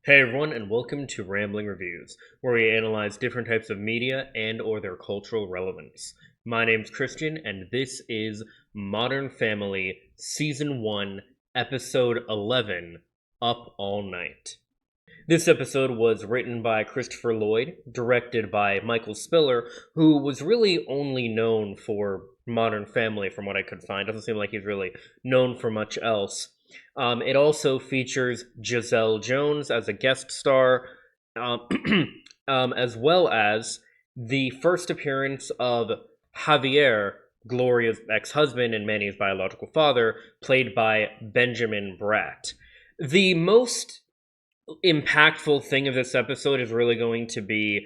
Hey everyone, and welcome to Rambling Reviews, where we analyze different types of media and or their cultural relevance. My name's Christian, and this is Modern Family, Season 1, Episode 11, Up All Night. This episode was written by Christopher Lloyd, directed by Michael Spiller, who was really only known for Modern Family from what I could find. Doesn't seem like he's really known for much else. It also features Giselle Jones as a guest star, um, as well as the first appearance of Javier, Gloria's ex-husband and Manny's biological father, played by Benjamin Bratt. The most impactful thing of this episode is really going to be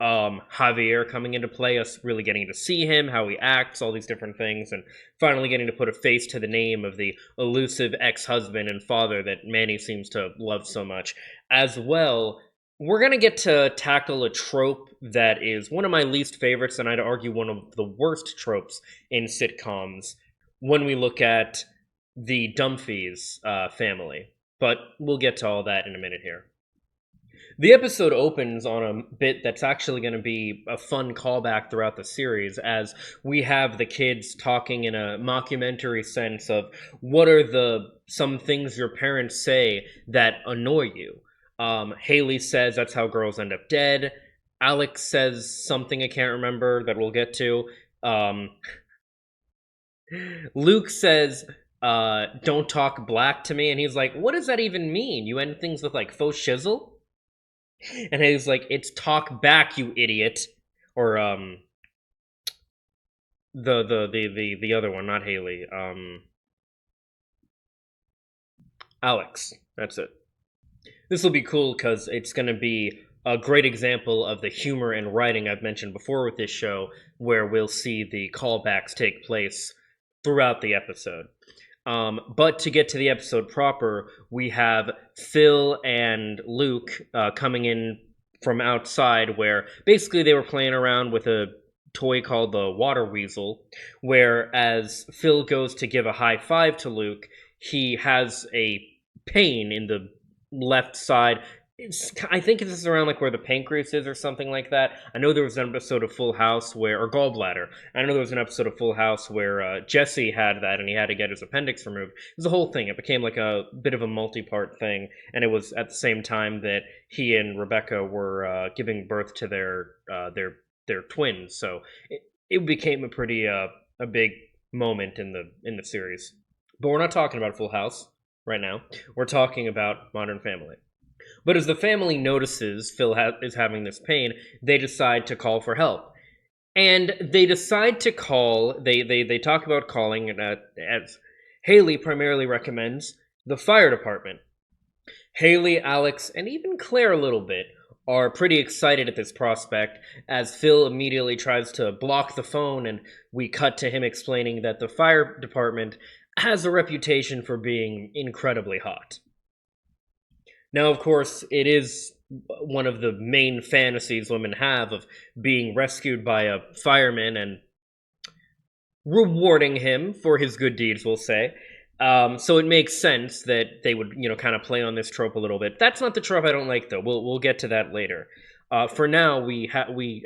Javier coming into play, us really getting to see him, how he acts, all these different things, and finally getting to put a face to the name of the elusive ex-husband and father that Manny seems to love so much. As well, we're going to get to tackle a trope that is one of my least favorites, and I'd argue one of the worst tropes in sitcoms when we look at the Dumfries family. But we'll get to all that in a minute here. The episode opens on a bit that's actually going to be a fun callback throughout the series, as we have the kids talking in a mockumentary sense of what are some things your parents say that annoy you. Haley says that's how girls end up dead. Alex says something I can't remember that we'll get to. Luke says, don't talk black to me, and he's like, what does that even mean? You end things with like faux shizzle? And he's like, it's talk back, you idiot. Or the other one, not Haley. Alex. That's it. This will be cool because it's gonna be a great example of the humor and writing I've mentioned before with this show, where we'll see the callbacks take place throughout the episode. But to get to the episode proper, we have Phil and Luke coming in from outside, where basically they were playing around with a toy called the Water Weasel, where as Phil goes to give a high five to Luke, he has a pain in the left side. I think this is around like where the pancreas is or something like that. I know there was an episode of Full House or gallbladder. I know there was an episode of Full House where Jesse had that and he had to get his appendix removed. It was a whole thing. It became like a bit of a multi-part thing, and it was at the same time that he and Rebecca were giving birth to their twins. So it became a pretty a big moment in the series. But we're not talking about Full House right now. We're talking about Modern Family. But as the family notices Phil is having this pain, they decide to call for help. And they decide to call, they talk about calling, as Haley primarily recommends, the fire department. Haley, Alex, and even Claire a little bit are pretty excited at this prospect, as Phil immediately tries to block the phone, and we cut to him explaining that the fire department has a reputation for being incredibly hot. Now, of course, it is one of the main fantasies women have of being rescued by a fireman and rewarding him for his good deeds, we'll say. So it makes sense that they would, kind of play on this trope a little bit. That's not the trope I don't like, though. We'll get to that later. For now, we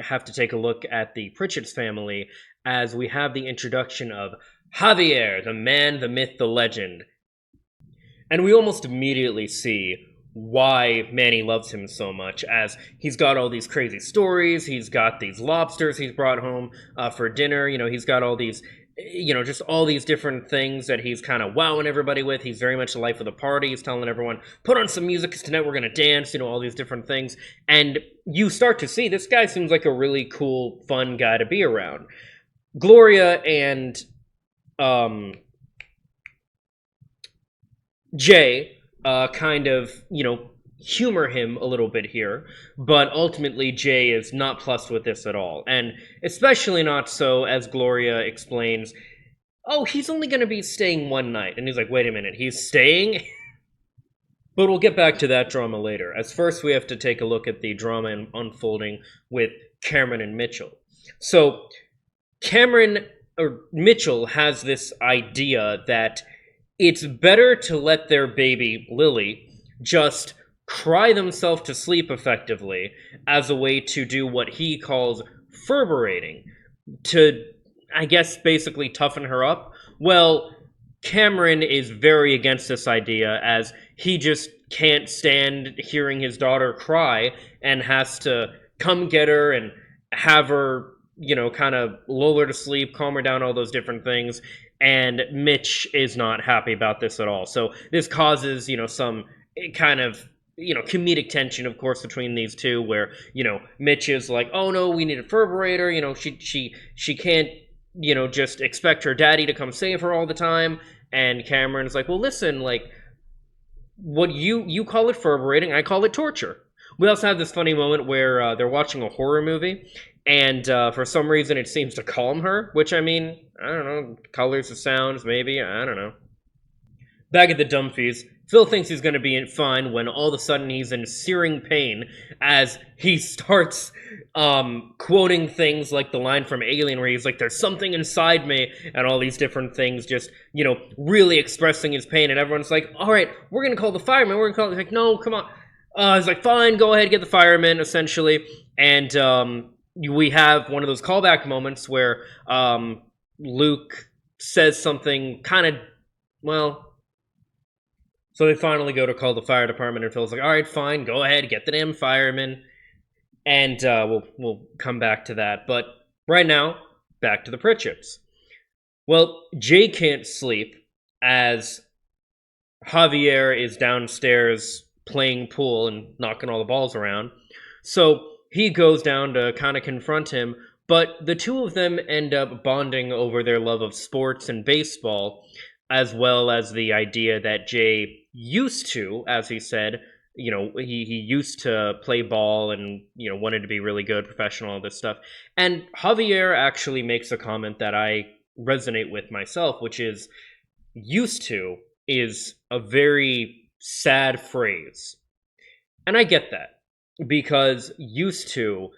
have to take a look at the Pritchett's family, as we have the introduction of Javier, the man, the myth, the legend. And we almost immediately see why Manny loves him so much, as he's got all these crazy stories, he's got these lobsters he's brought home for dinner, he's got all these, just all these different things that he's kind of wowing everybody with. He's very much the life of the party. He's telling everyone, put on some music, because tonight we're going to dance, all these different things. And you start to see, this guy seems like a really cool, fun guy to be around. Gloria and Jay kind of, humor him a little bit here, but ultimately Jay is not plussed with this at all, and especially not so as Gloria explains, oh, he's only going to be staying one night, and he's like, wait a minute, he's staying? But we'll get back to that drama later, as first we have to take a look at the drama unfolding with Cameron and Mitchell. So, Mitchell has this idea that it's better to let their baby, Lily, just cry themselves to sleep effectively as a way to do what he calls ferberating, to, I guess, basically toughen her up. Well, Cameron is very against this idea, as he just can't stand hearing his daughter cry and has to come get her and have her, kind of lull her to sleep, calm her down, all those different things. And Mitch is not happy about this at all. So this causes, some kind of comedic tension, of course, between these two, where Mitch is like, oh no, we need a defibrillator, she can't just expect her daddy to come save her all the time. And Cameron's like, well, listen, like, what you call it defibrillating, I call it torture. We also have this funny moment where they're watching a horror movie, and for some reason it seems to calm her, which, I mean, I don't know, colors of sounds, maybe, I don't know. Back at the Dumfies, Phil thinks he's going to be fine when all of a sudden he's in searing pain as he starts quoting things like the line from Alien where he's like, there's something inside me, and all these different things, just, really expressing his pain. And everyone's like, all right, we're going to call the fireman. We're going to call it. Like, no, come on. He's like, fine, go ahead, get the fireman, essentially. And we have one of those callback moments where Luke says something kind of, well, so they finally go to call the fire department, and Phil's like, all right, fine, go ahead, get the damn fireman. And we'll come back to that. But right now, back to the Pritchips. Well, Jay can't sleep as Javier is downstairs playing pool and knocking all the balls around. So he goes down to kind of confront him, but the two of them end up bonding over their love of sports and baseball, as well as the idea that Jay used to, as he said, he used to play ball and, wanted to be really good, professional, all this stuff. And Javier actually makes a comment that I resonate with myself, which is, used to is a very sad phrase. And I get that, because used to,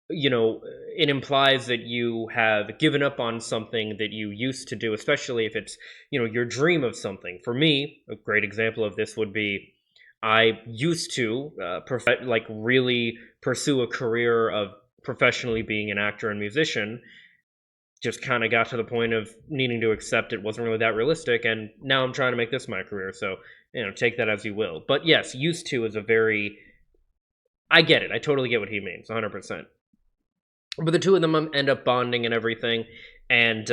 it implies that you have given up on something that you used to do, especially if it's, your dream of something. For me, a great example of this would be, I used to really pursue a career of professionally being an actor and musician. Just kind of got to the point of needing to accept it wasn't really that realistic, and now I'm trying to make this my career. So, take that as you will. But yes, used to is a very, I get it. I totally get what he means, 100%. But the two of them end up bonding and everything, and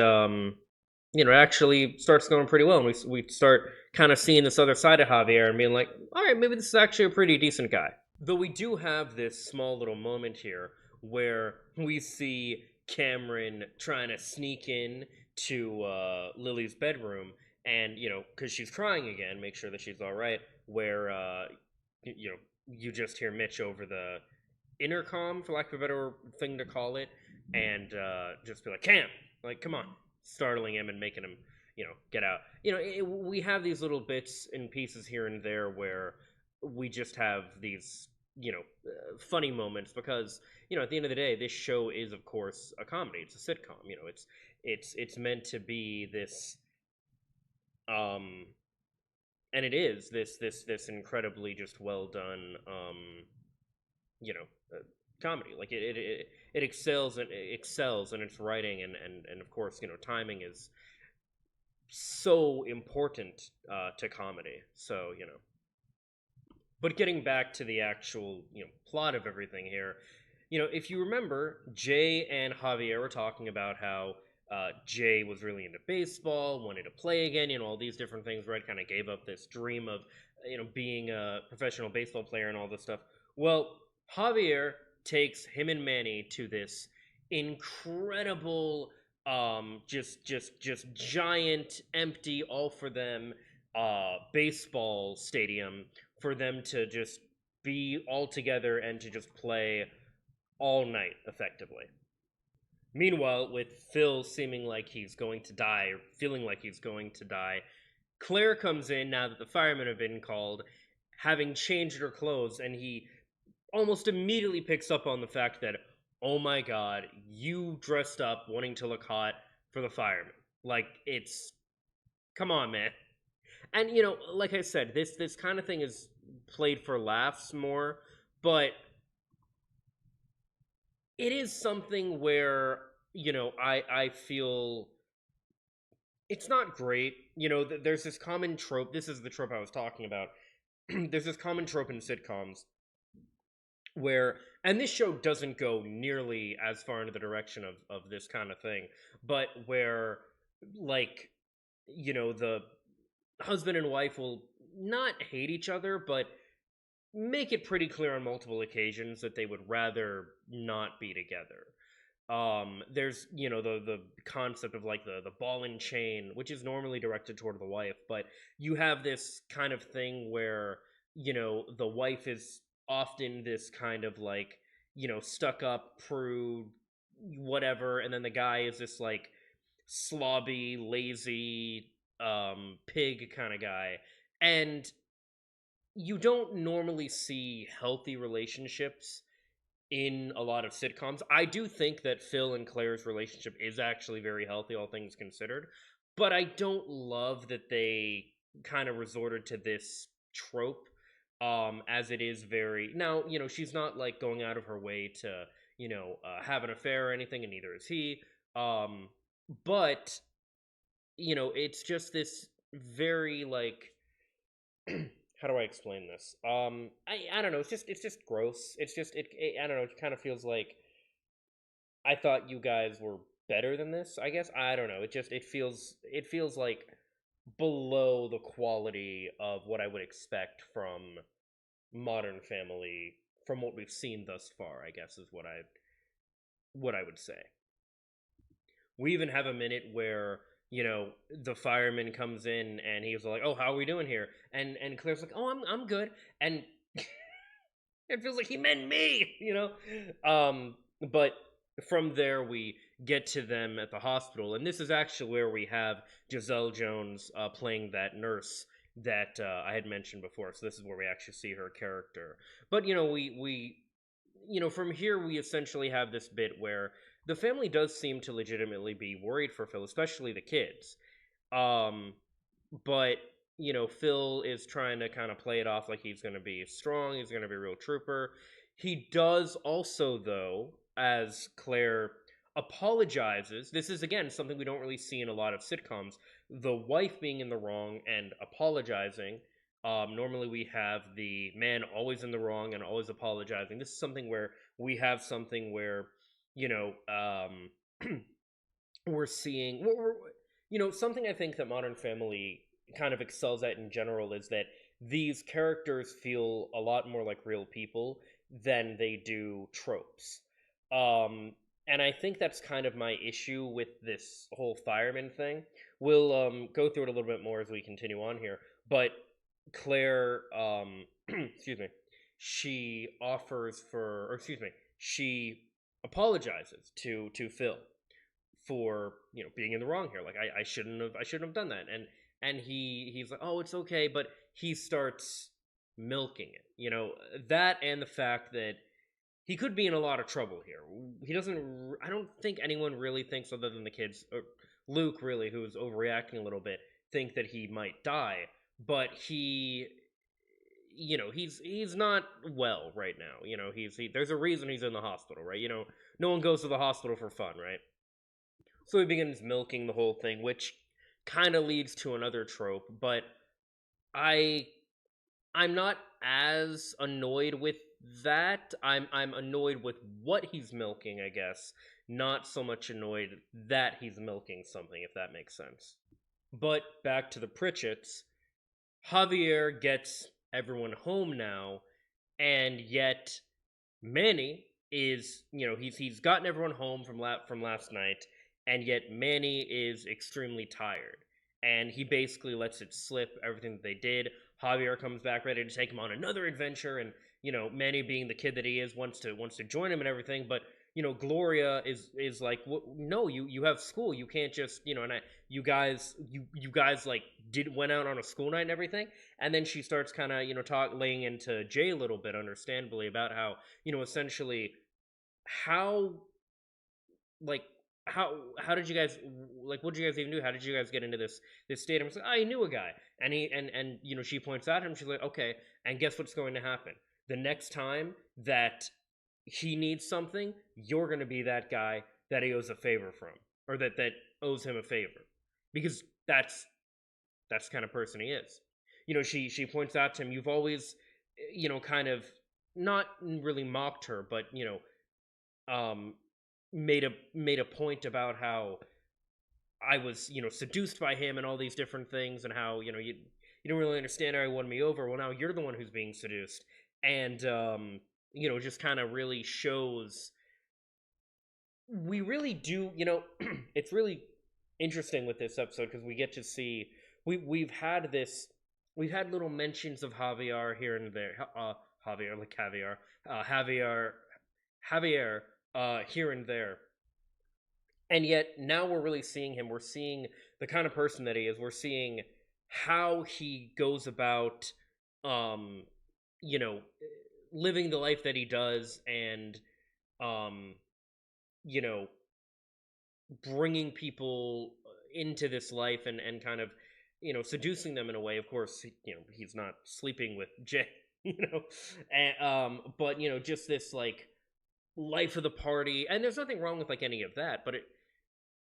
it actually starts going pretty well. And we start kind of seeing this other side of Javier and being like, all right, maybe this is actually a pretty decent guy. Though we do have this small little moment here where we see Cameron trying to sneak in to Lily's bedroom, and because she's crying again, make sure that she's all right. Where you just hear Mitch over the intercom, for lack of a better thing to call it, and just be like, Cam, like, come on, startling him and making him, get out. We have these little bits and pieces here and there where we just have these, funny moments, because, at the end of the day, this show is, of course, a comedy. It's a sitcom. It's meant to be this, and it is this incredibly just well done, comedy. Like it excels in its writing, and of course, timing is so important to comedy. So, but getting back to the actual plot of everything here, if you remember, Jay and Javier were talking about how Jay was really into baseball, wanted to play again, all these different things, right? Kind of gave up this dream of being a professional baseball player and all this stuff. Well, Javier takes him and Manny to this incredible, just giant, empty, all for them, baseball stadium for them to just be all together and to just play all night, effectively. Meanwhile, with Phil seeming like he's going to die, or feeling like he's going to die, Claire comes in now that the firemen have been called, having changed her clothes, and he almost immediately picks up on the fact that, oh my god, you dressed up wanting to look hot for the firemen. Like, it's, come on, man. And like I said, this kind of thing is played for laughs more, but it is something where, I feel it's not great. There's this common trope. This is the trope I was talking about. There's this common trope in sitcoms where, and this show doesn't go nearly as far into the direction of this kind of thing, but where, like, the husband and wife will not hate each other, but make it pretty clear on multiple occasions that they would rather not be together. There's, the concept of like the ball and chain, which is normally directed toward the wife, but you have this kind of thing where, the wife is often this kind of like, stuck up prude, whatever, and then the guy is this like slobby, lazy, pig kind of guy. And you don't normally see healthy relationships in a lot of sitcoms. I do think that Phil and Claire's relationship is actually very healthy, all things considered. But I don't love that they kind of resorted to this trope, as it is very. Now, she's not like going out of her way to, have an affair or anything, and neither is he. But, it's just this very like how do I explain this? I don't know. It's just gross. I don't know. It kind of feels like I thought you guys were better than this. I guess I don't know. It feels like below the quality of what I would expect from Modern Family, from what we've seen thus far. I guess is what I would say. We even have a minute where, the fireman comes in and he's like, "Oh, how are we doing here?" And Claire's like, "Oh, I'm good." And it feels like he meant me, But from there, we get to them at the hospital, and this is actually where we have Giselle Jones playing that nurse that I had mentioned before. So this is where we actually see her character. But from here we essentially have this bit where the family does seem to legitimately be worried for Phil, especially the kids. Um, but Phil is trying to kind of play it off like he's going to be strong, he's going to be a real trooper. He does also, though, as Claire apologizes. This is again something we don't really see in a lot of sitcoms. The wife being in the wrong and apologizing. Normally, we have the man always in the wrong and always apologizing. This is something where we have something where, you know, um, we're seeing, something I think that Modern Family kind of excels at in general is that these characters feel a lot more like real people than they do tropes. And I think that's kind of my issue with this whole fireman thing. We'll go through it a little bit more as we continue on here. But Claire, excuse me, she offers for, or excuse me, she apologizes to Phil for being in the wrong here. Like I shouldn't have done that. And he's like, oh, it's okay, but he starts milking it. That and the fact that he could be in a lot of trouble here. He doesn't. I don't think anyone really thinks, other than the kids, or Luke, really, who's overreacting a little bit, think that he might die. But he's not well right now. There's a reason he's in the hospital, right? No one goes to the hospital for fun, right? So he begins milking the whole thing, which kind of leads to another trope. But I I'm not as annoyed with that. I'm annoyed with what he's milking, I guess. Not so much annoyed that he's milking something, if that makes sense. But back to the Pritchett's, Javier gets everyone home now, and yet Manny is, he's gotten everyone home from last night, and yet Manny is extremely tired, and he basically lets it slip everything that they did. Javier comes back ready to take him on another adventure, and Manny, being the kid that he is, wants to join him and everything, but. Gloria is like, no, you have school. You can't just, and you guys like went out on a school night and everything, and then she starts kind of laying into Jay a little bit, understandably, about how essentially how like how did you guys, like, what did you guys even do? How did you guys get into this state? I'm like, I knew a guy, and she points out him. She's like, okay, and guess what's going to happen? The next time that he needs something, you're going to be that guy that he owes a favor from, or that owes him a favor, because that's the kind of person he is. She points out to him, you've always, kind of not really mocked her, but um, made a point about how I was, seduced by him and all these different things, and how you don't really understand how he won me over. Well, now you're the one who's being seduced, and just kind of really shows we really do. It's really interesting with this episode because we get to see we've had little mentions of Javier here and there. Javier, like caviar, Javier, here and there, and yet now we're really seeing him. We're seeing the kind of person that he is. We're seeing how he goes about, um, you know, living the life that he does, and um, you know, bringing people into this life, and kind of seducing them in a way. Of course, he's not sleeping with Jay, and but just this like life of the party, and there's nothing wrong with like any of that, but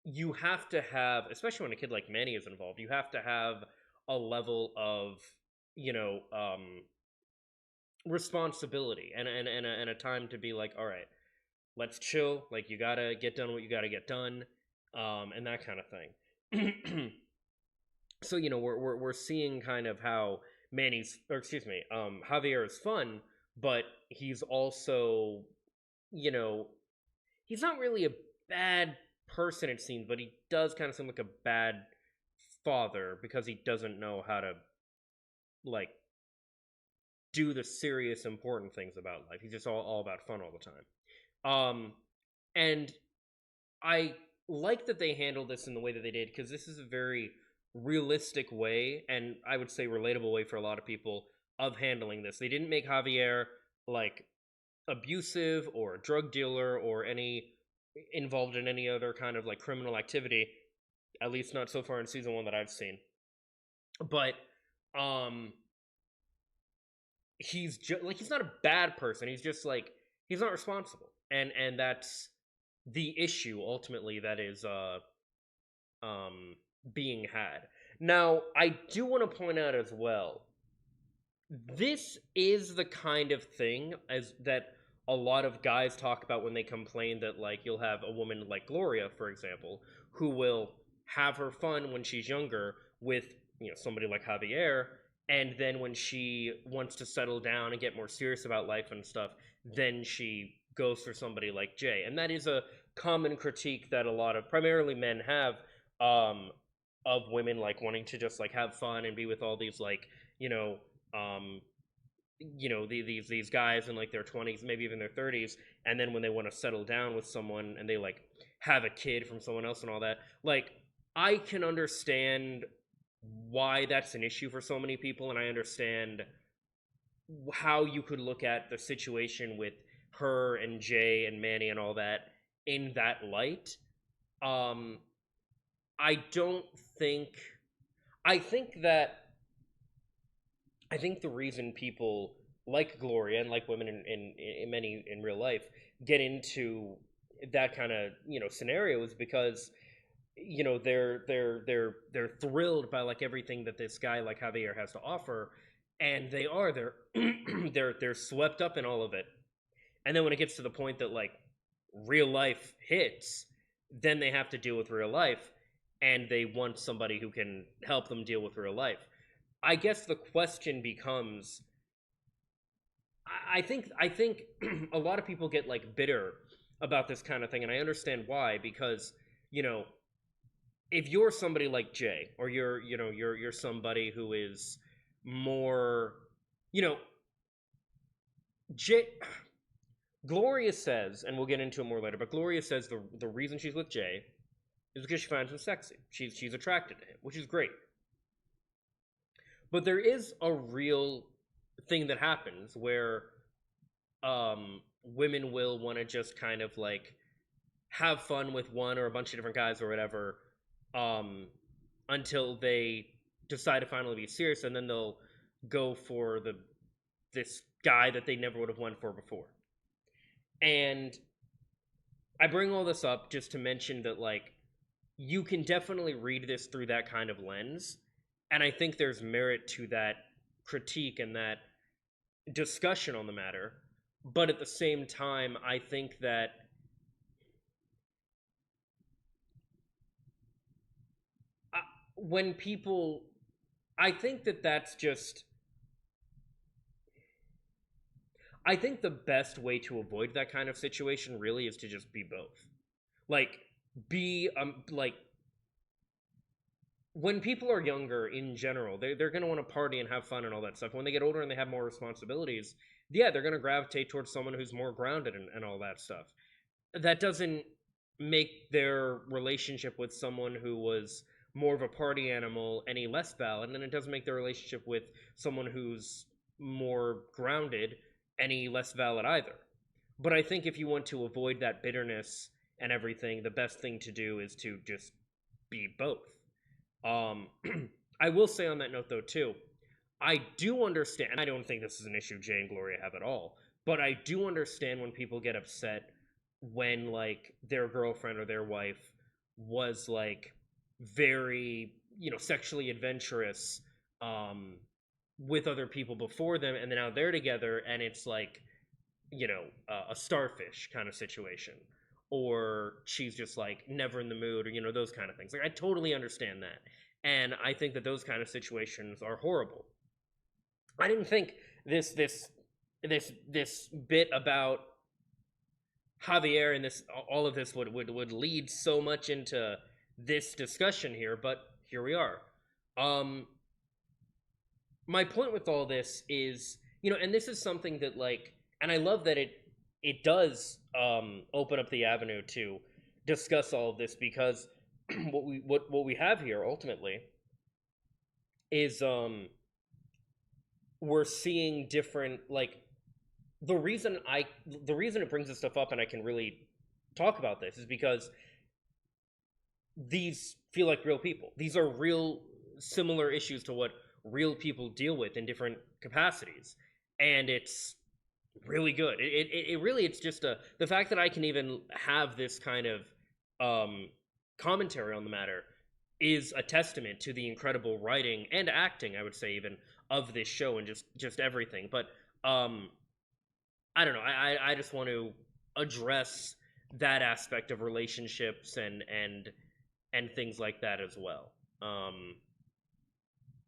you have to have, especially when a kid like Manny is involved, you have to have a level of you know responsibility, and a time to be like, all right, let's chill, like you gotta get done what you gotta get done, and that kind of thing. So we're seeing kind of how Javier is fun, but he's also, you know he's not really a bad person, it seems, but he does kind of seem like a bad father because he doesn't know how to like do the serious important things about life. He's just all about fun all the time. And I like that they handled this in the way that they did, because this is a very realistic way, and I would say relatable way for a lot of people of handling this. They didn't make Javier like abusive or a drug dealer or any involved in any other kind of like criminal activity, at least not so far in season 1 that I've seen. But um he's just like, he's not a bad person, he's just like, he's not responsible, and that's the issue ultimately that is being had. Now, I do want to point out as well, this is the kind of thing as that a lot of guys talk about when they complain that, like, you'll have a woman like Gloria, for example, who will have her fun when she's younger with somebody like Javier, and then when she wants to settle down and get more serious about life and stuff, then she goes for somebody like Jay. And that is a common critique that a lot of primarily men have, of women, like wanting to just like have fun and be with all these like um these guys in like their 20s, maybe even their 30s, and then when they want to settle down with someone and they like have a kid from someone else and all that, like, I can understand why that's an issue for so many people, and I understand how you could look at the situation with her and Jay and Manny and all that in that light. um I don't think I think that I think the reason people like Gloria and like women in many in real life get into that kind of scenario is because they're thrilled by like everything that this guy like Javier has to offer, and they're they're swept up in all of it, and then when it gets to the point that like real life hits, then they have to deal with real life, and they want somebody who can help them deal with real life. I guess the question becomes, I think a lot of people get like bitter about this kind of thing, and I understand why, because you know if you're somebody like Jay, or you're somebody who is more, you know Jay, Gloria says, and we'll get into it more later, but Gloria says the reason she's with Jay is because she finds him sexy. She's attracted to him, which is great. But there is a real thing that happens where women will want to just kind of like have fun with one or a bunch of different guys or whatever, um, until they decide to finally be serious, and then they'll go for this guy that they never would have went for before. And I bring all this up just to mention that, like, you can definitely read this through that kind of lens, and I think there's merit to that critique and that discussion on the matter. But at the same time, I think that uh, when people, I think that that's just, I think the best way to avoid that kind of situation really is to just be both. Like, be, like, when people are younger in general, they're going to want to party and have fun and all that stuff. When they get older and they have more responsibilities, yeah, they're going to gravitate towards someone who's more grounded and all that stuff. That doesn't make their relationship with someone who was more of a party animal any less valid, and it doesn't make their relationship with someone who's more grounded any less valid either. But I think if you want to avoid that bitterness and everything, the best thing to do is to just be both. um I will say on that note though too, I do understand. I don't think this is an issue Jay and Gloria have at all, but I do understand when people get upset when, like, their girlfriend or their wife was, like, very, sexually adventurous with other people before them, and then now they're together and it's like, a starfish kind of situation, or she's just like never in the mood, or those kind of things. Like, I totally understand that, and I think that those kind of situations are horrible. I didn't think this bit about Javier and this all of this would lead so much into this discussion here, but here we are. Um, my point with all this is, and this is something that, like, and I love that it does open up the avenue to discuss all of this, because what we have here ultimately is, we're seeing different, like, the reason it brings this stuff up and I can really talk about this is because these feel like real people. These are real, similar issues to what real people deal with in different capacities, and it's really good. It really, it's just the fact that I can even have this kind of um, commentary on the matter is a testament to the incredible writing and acting, I would say, even, of this show, and just everything. But um, I don't know. I just want to address that aspect of relationships and things like that as well.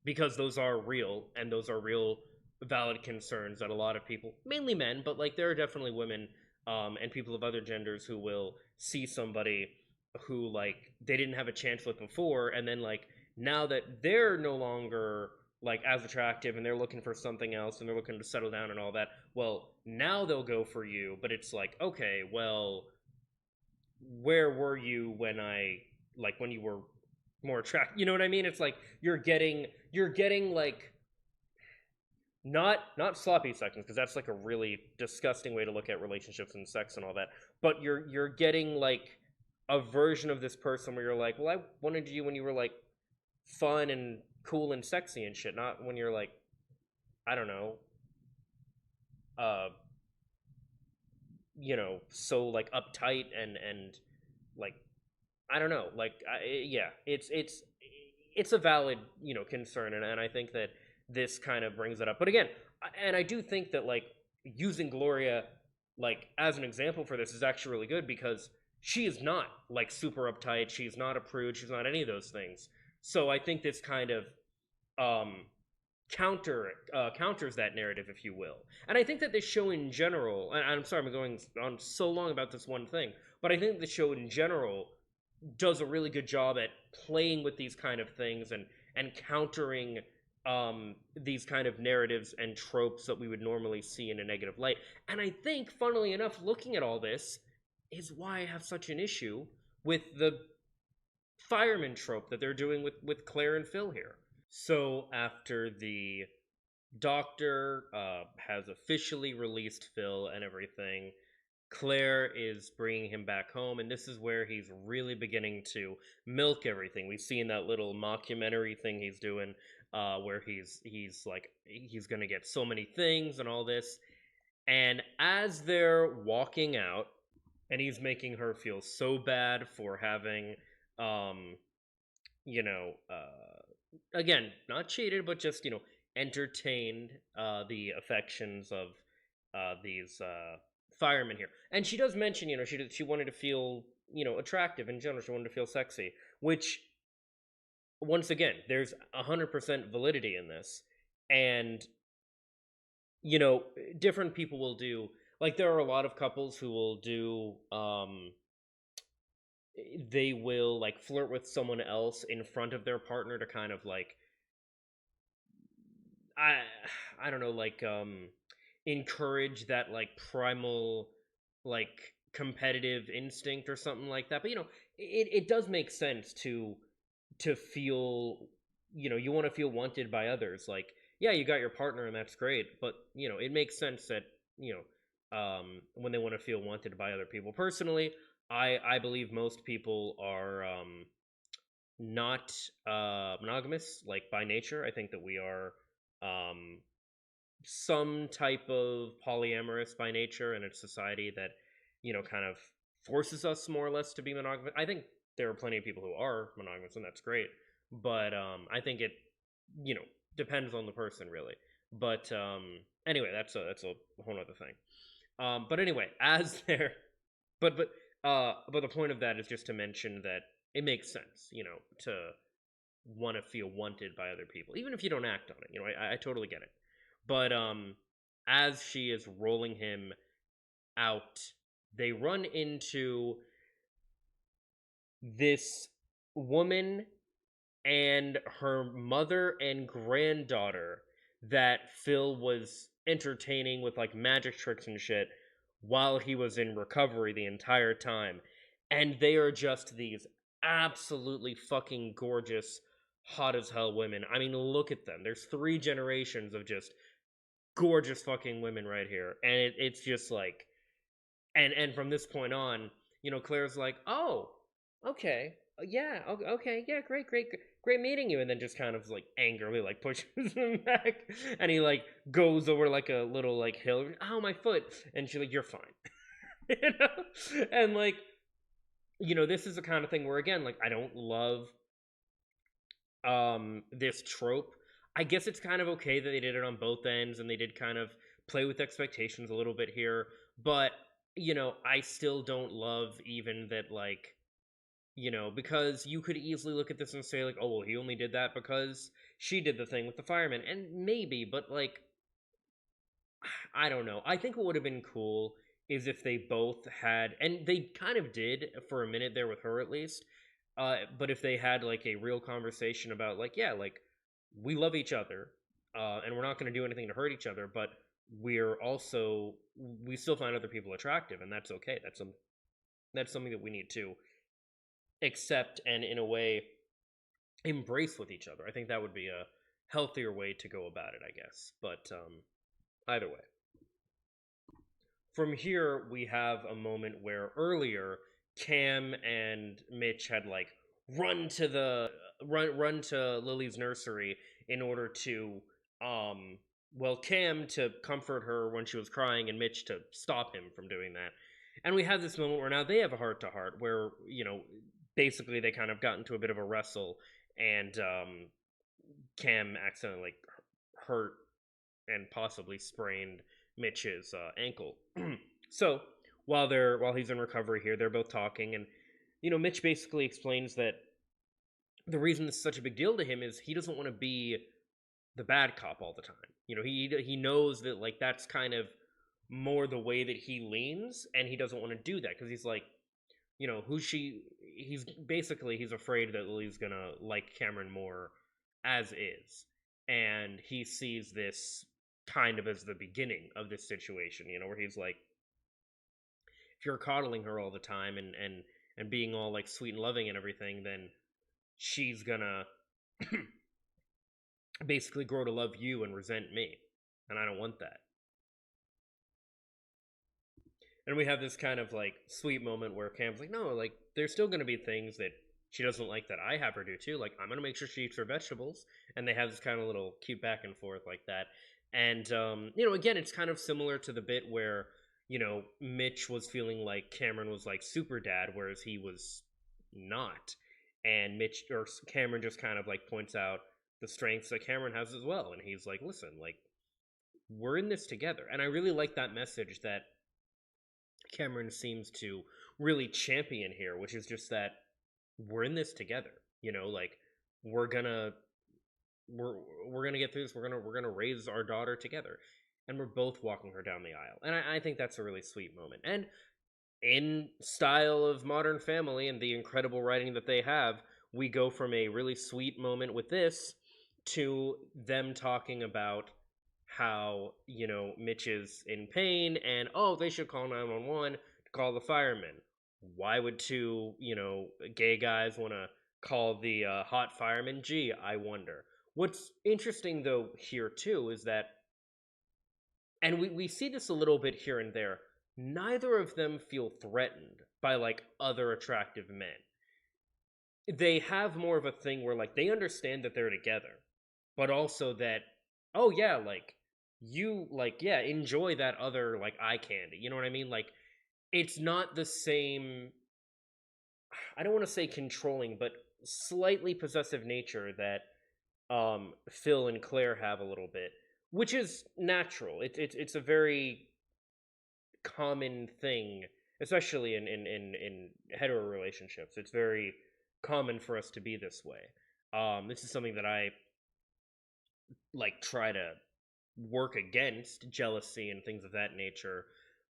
Because those are real, and those are real valid concerns that a lot of people, mainly men, but, like, there are definitely women and people of other genders who will see somebody who, like, they didn't have a chance with before, and then, like, now that they're no longer, like, as attractive, and they're looking for something else, and they're looking to settle down and all that, well, now they'll go for you. But it's like, okay, well, where were you when when you were more attractive? You know what I mean? It's like you're getting like, not sloppy seconds, because that's like a really disgusting way to look at relationships and sex and all that. But you're getting, like, a version of this person where you're like, well, I wanted you when you were, like, fun and cool and sexy and shit, not when you're, like, I don't know, uh so, like, uptight and like, I don't know, like, yeah, it's a valid, concern, and I think that this kind of brings it up. But again, and I do think that, like, using Gloria, like, as an example for this is actually really good, because she is not, like, super uptight. She's not a prude. She's not any of those things. So I think this kind of um counters that narrative, if you will. And I think that this show in general, and I'm sorry I'm going on so long about this one thing, but I think the show in general does a really good job at playing with these kind of things and countering these kind of narratives and tropes that we would normally see in a negative light. And I think, funnily enough, looking at all this is why I have such an issue with the fireman trope that they're doing with Claire and Phil here. So after the doctor has officially released Phil and everything, Claire is bringing him back home, and this is where he's really beginning to milk everything. We see in that little mockumentary thing he's doing, where he's like he's gonna get so many things and all this. And as they're walking out, and he's making her feel so bad for having, um, you know, again, not cheated, but just entertained the affections of these firemen here. And she does mention, she wanted to feel, attractive in general. She wanted to feel sexy, which once again, there's 100% validity in this, and different people will do. Like, there are a lot of couples who will do. They will like flirt with someone else in front of their partner to kind of like I I don't know, like encourage that like primal like competitive instinct or something like that. But it does make sense to feel, you want to feel wanted by others. Like, yeah, you got your partner and that's great, but it makes sense that, when they want to feel wanted by other people. Personally, I believe most people are not monogamous, like, by nature. I think that we are um some type of polyamorous by nature, and it's society that kind of forces us more or less to be monogamous. I think there are plenty of people who are monogamous, and that's great, but I think it you know depends on the person, really. But anyway, that's a whole other thing. But anyway, as they're but the point of that is just to mention that it makes sense, to want to feel wanted by other people, even if you don't act on it. I totally get it. But as she is rolling him out, they run into this woman and her mother and granddaughter that Phil was entertaining with like magic tricks and shit while he was in recovery the entire time. And they are just these absolutely fucking gorgeous, hot as hell women. I mean, look at them. There's 3 generations of just gorgeous fucking women right here. And it's just like, and from this point on, Claire's like, oh, okay, yeah, okay, yeah, great meeting you, and then just kind of like angrily like pushes him back, and he like goes over like a little like hill. Oh, my foot, and she's like, you're fine, you know, and like, this is the kind of thing where, again, like, I don't love this trope. I guess it's kind of okay that they did it on both ends, and they did kind of play with expectations a little bit here, but I still don't love even that, like, because you could easily look at this and say, like, oh, well, he only did that because she did the thing with the fireman, and maybe, but like, I don't know. I think what would have been cool is if they both had, and they kind of did for a minute there with her at least. But if they had like a real conversation about, like, yeah, like, we love each other, and we're not going to do anything to hurt each other, but we still find other people attractive, and that's okay. That's something that we need to accept and, in a way, embrace with each other. I think that would be a healthier way to go about it, I guess. But either way. From here, we have a moment where earlier Cam and Mitch had like run to Lily's nursery in order to Cam to comfort her when she was crying, and Mitch to stop him from doing that. And we have this moment where now they have a heart to heart where, basically they kind of got into a bit of a wrestle, and Cam accidentally like hurt and possibly sprained Mitch's ankle. So while he's in recovery here, they're both talking, and Mitch basically explains that the reason this is such a big deal to him is he doesn't want to be the bad cop all the time. He knows that, like, that's kind of more the way that he leans, and he doesn't want to do that because he's like, he's afraid that Lily's gonna like Cameron more as is, and he sees this kind of as the beginning of this situation, where he's like, if you're coddling her all the time and being all like sweet and loving and everything, then she's gonna basically grow to love you and resent me, and I don't want that. And we have this kind of like sweet moment where Cam's like, no, like there's still going to be things that she doesn't like that I have her do too. Like I'm going to make sure she eats her vegetables, and they have this kind of little cute back and forth like that. And again, it's kind of similar to the bit where Mitch was feeling like Cameron was like super dad, whereas he was not. And Mitch or Cameron just kind of like points out the strengths that Cameron has as well, and he's like, listen, like we're in this together. And I really like that message that Cameron seems to really champion here, which is just that we're in this together. Like we're gonna we're gonna get through this. We're gonna raise our daughter together, and we're both walking her down the aisle. And I think that's a really sweet moment. And in style of Modern Family and the incredible writing that they have, we go from a really sweet moment with this to them talking about how Mitch is in pain, and oh, they should call 911 to call the firemen. Why would two gay guys want to call the hot fireman? Gee, I wonder. What's interesting though here too is that, and we see this a little bit here and there, neither of them feel threatened by like other attractive men. They have more of a thing where like they understand that they're together, but also that, oh yeah, like you like yeah, enjoy that other like eye candy. You know what I mean? Like it's not the same, I don't want to say controlling, but slightly possessive nature that Phil and Claire have a little bit, which is natural. It's a very common thing, especially in hetero relationships. It's very common for us to be this way. This is something that I like try to work against, jealousy and things of that nature,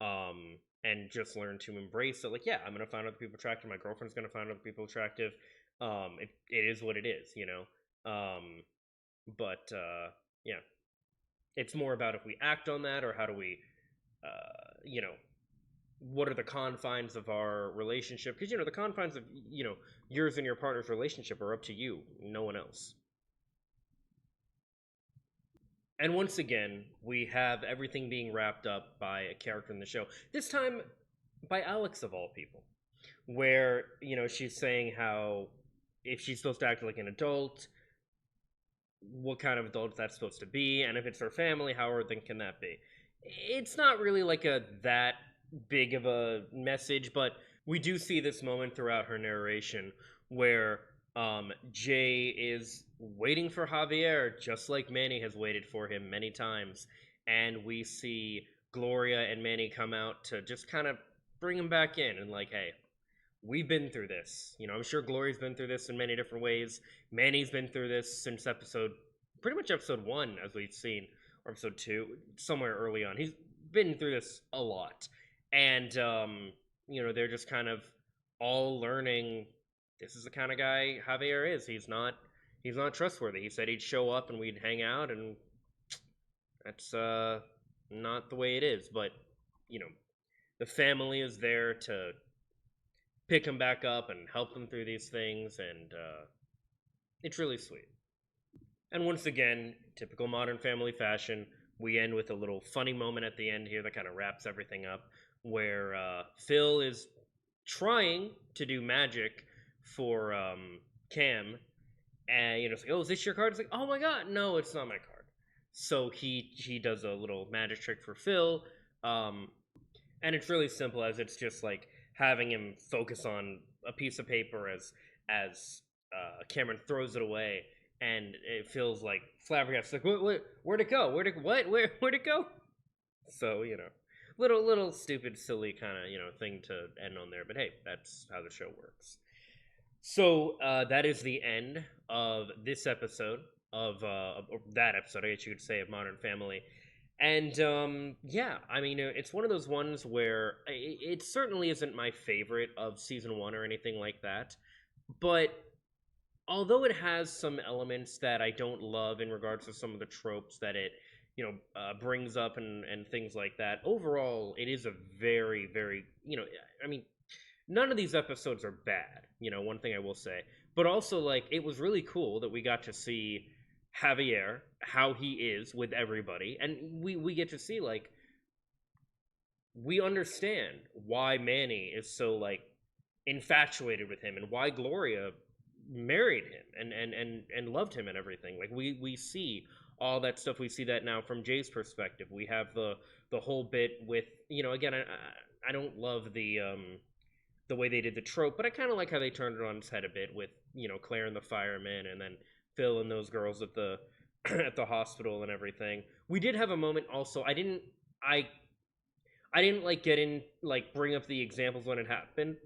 and just learn to embrace it. Like, yeah, I'm gonna find other people attractive. My girlfriend's gonna find other people attractive. It is what it is, but yeah, it's more about if we act on that, or how do we, what are the confines of our relationship? Because the confines of yours and your partner's relationship are up to you, no one else. And once again, we have everything being wrapped up by a character in the show. This time by Alex of all people, where she's saying how if she's supposed to act like an adult, what kind of adult that's supposed to be, and if it's her family, how then can that be? It's not really like a that big of a message, but we do see this moment throughout her narration where Jay is waiting for Javier, just like Manny has waited for him many times, and we see Gloria and Manny come out to just kind of bring him back in and like, hey, we've been through this. I'm sure Gloria's been through this in many different ways. Manny's been through this since pretty much episode 1, as we've seen, or episode 2, somewhere early on. He's been through this a lot. And, they're just kind of all learning this is the kind of guy Javier is. He's not trustworthy. He said he'd show up and we'd hang out, and that's not the way it is. But, the family is there to pick them back up and help them through these things, and it's really sweet. And once again, typical Modern Family fashion, we end with a little funny moment at the end here that kind of wraps everything up, where Phil is trying to do magic for Cam, and it's like, oh, is this your card? It's like, oh my god, no, it's not my card. So he does a little magic trick for Phil, and it's really simple, as it's just like having him focus on a piece of paper as Cameron throws it away, and it feels like flabbergasted. Like, where'd it go? Where'd it go? So little stupid, silly kind of thing to end on there. But hey, that's how the show works. So that is the end of this episode of that episode, I guess you could say, of Modern Family. And yeah, I mean, it's one of those ones where it certainly isn't my favorite of season 1 or anything like that. But although it has some elements that I don't love in regards to some of the tropes that it brings up and things like that, overall it is a very, very, I mean, none of these episodes are bad, one thing I will say. But also, like, it was really cool that we got to see Javier, how he is with everybody, and we get to see, like, we understand why Manny is so like infatuated with him and why Gloria married him and loved him and everything. Like we see all that stuff. We see that now from Jay's perspective. We have the whole bit with, again, I don't love the way they did the trope, but I kind of like how they turned it on its head a bit with, Claire and the fireman, and then Phil and those girls at the at the hospital and everything. We did have a moment also. I didn't like get in like bring up the examples when it happened,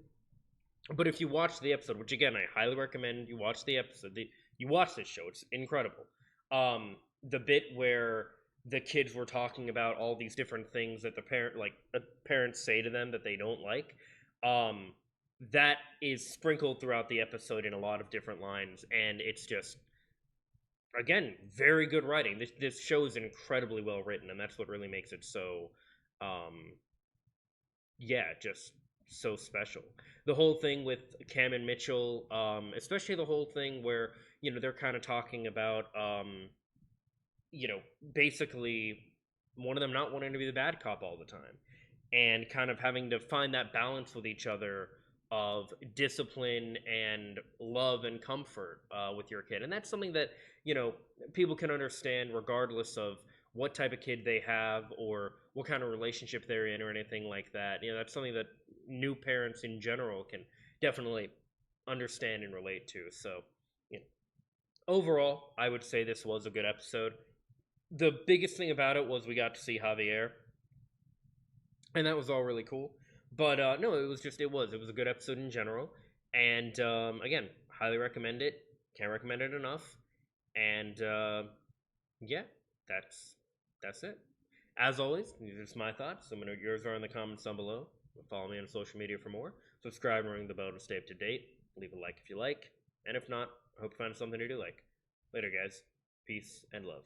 but if you watch the episode, which again I highly recommend you watch the episode, you watch this show, it's incredible. The bit where the kids were talking about all these different things that the parents say to them that they don't like, um, that is sprinkled throughout the episode in a lot of different lines, and it's just, again, very good writing. This show is incredibly well written, and that's what really makes it so, um, yeah, just so special. The whole thing with Cam and Mitchell, especially the whole thing where they're kind of talking about, basically one of them not wanting to be the bad cop all the time, and kind of having to find that balance with each other of discipline and love and comfort with your kid. And that's something that, people can understand regardless of what type of kid they have or what kind of relationship they're in or anything like that. That's something that new parents in general can definitely understand and relate to. So, you know, overall, I would say this was a good episode. The biggest thing about it was we got to see Javier, and that was all really cool. But no, it was a good episode in general, and again, highly recommend it. Can't recommend it enough. And yeah, that's that's it. As always, these are just my thoughts. Let me know what yours are in the comments down below. Follow me on social media for more. Subscribe and ring the bell to stay up to date. Leave a like if you like, and if not, I hope you find something to do like. Later, guys. Peace and love.